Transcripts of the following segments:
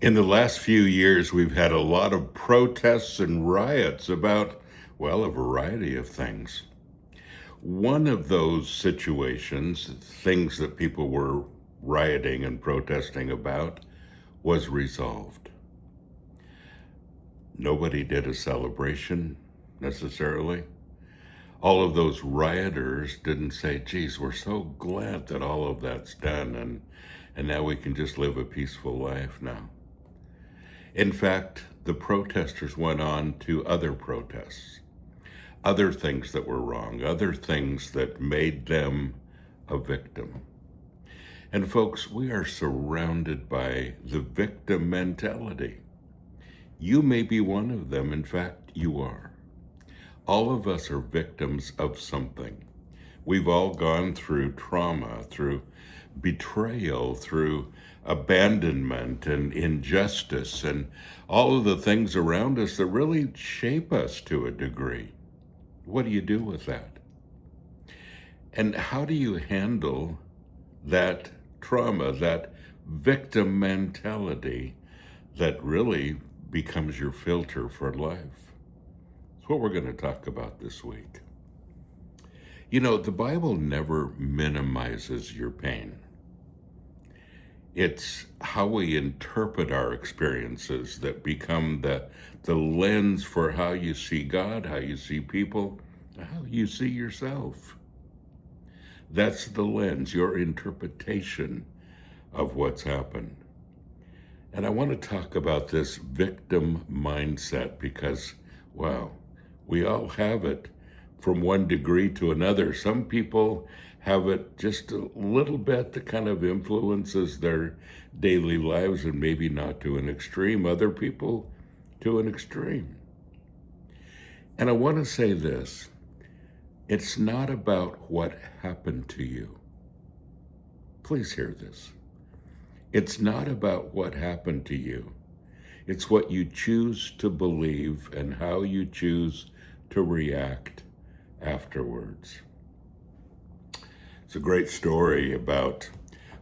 In the last few years, we've had a lot of protests and riots about, well, a variety of things. One of those situations, things that people were rioting and protesting about, was resolved. Nobody did a celebration necessarily. All of those rioters didn't say, geez, we're so glad that all of that's done and now we can just live a peaceful life now. In fact, the protesters went on to other protests, other things that were wrong, other things that made them a victim. And folks, we are surrounded by the victim mentality. You may be one of them. In fact, you are. All of us are victims of something. We've all gone through trauma, through betrayal, through abandonment and injustice, and all of the things around us that really shape us to a degree. What do you do with that? And how do you handle that trauma, that victim mentality that really becomes your filter for life? That's what we're going to talk about this week. You know, the Bible never minimizes your pain. It's how we interpret our experiences that become the lens for how you see God, how you see people, how you see yourself. That's the lens, your interpretation of what's happened. And I want to talk about this victim mindset because, wow, we all have it from one degree to another. Some people have it just a little bit that kind of influences their daily lives and maybe not to an extreme. Other people to an extreme. And I want to say this. It's not about what happened to you. Please hear this. It's not about what happened to you. It's what you choose to believe and how you choose to react afterwards. It's a great story about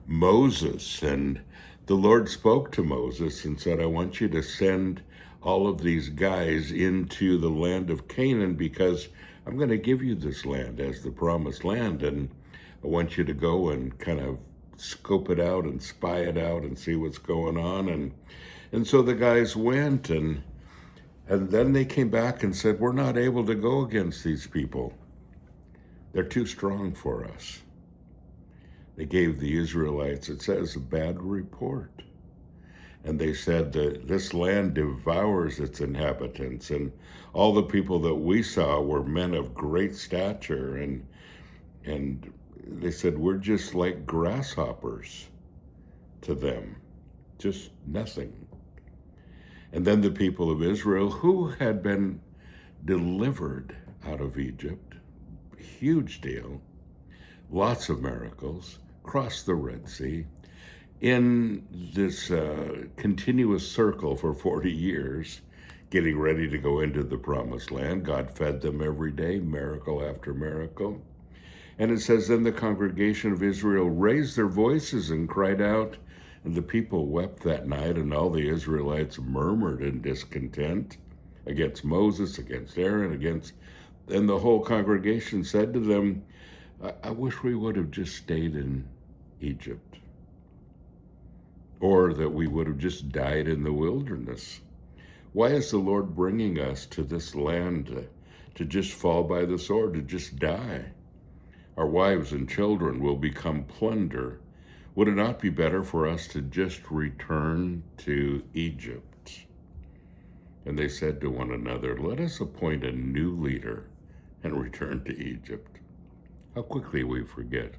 Moses, and the Lord spoke to Moses and said, I want you to send all of these guys into the land of Canaan because I'm going to give you this land as the promised land, and I want you to go and kind of scope it out and spy it out and see what's going on. And so the guys went, and then they came back and said, we're not able to go against these people. They're too strong for us. They gave the Israelites, it says, a bad report. And they said that this land devours its inhabitants, and all the people that we saw were men of great stature, and they said, we're just like grasshoppers to them, just nothing. And then the people of Israel, who had been delivered out of Egypt, huge deal, lots of miracles, crossed the Red Sea, in this continuous circle for 40 years, getting ready to go into the promised land. God fed them every day, miracle after miracle. And it says, then the congregation of Israel raised their voices and cried out, and the people wept that night, and all the Israelites murmured in discontent against Moses, against Aaron, and the whole congregation said to them, I wish we would have just stayed in Egypt, or that we would have just died in the wilderness. Why is the Lord bringing us to this land to just fall by the sword, to just die? Our wives and children will become plunder. Would it not be better for us to just return to Egypt? And they said to one another, let us appoint a new leader and return to Egypt. How quickly we forget.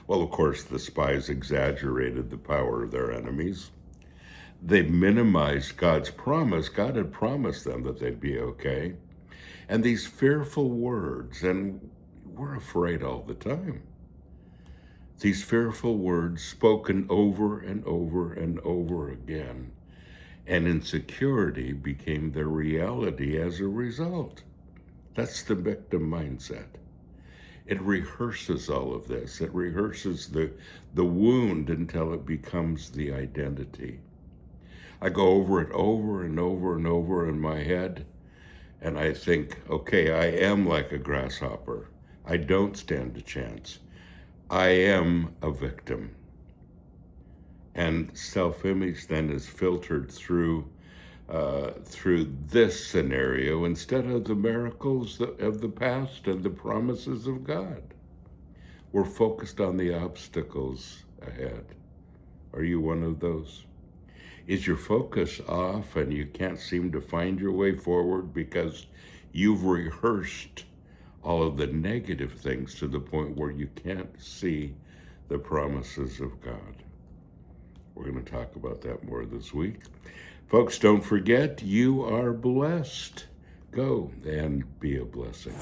Well, of course, the spies exaggerated the power of their enemies. They minimized God's promise. God had promised them that they'd be okay. And these fearful words, and we're afraid all the time. These fearful words spoken over and over and over again, and insecurity became their reality as a result. That's the victim mindset. It rehearses all of this. It rehearses the wound until it becomes the identity. I go over it over and over and over in my head, and I think, okay, I am like a grasshopper. I don't stand a chance. I am a victim. And self-image then is filtered through this scenario instead of the miracles of the past and the promises of God. We're focused on the obstacles ahead. Are you one of those? Is your focus off and you can't seem to find your way forward because you've rehearsed all of the negative things to the point where you can't see the promises of God? We're going to talk about that more this week. Folks, don't forget, you are blessed. Go and be a blessing.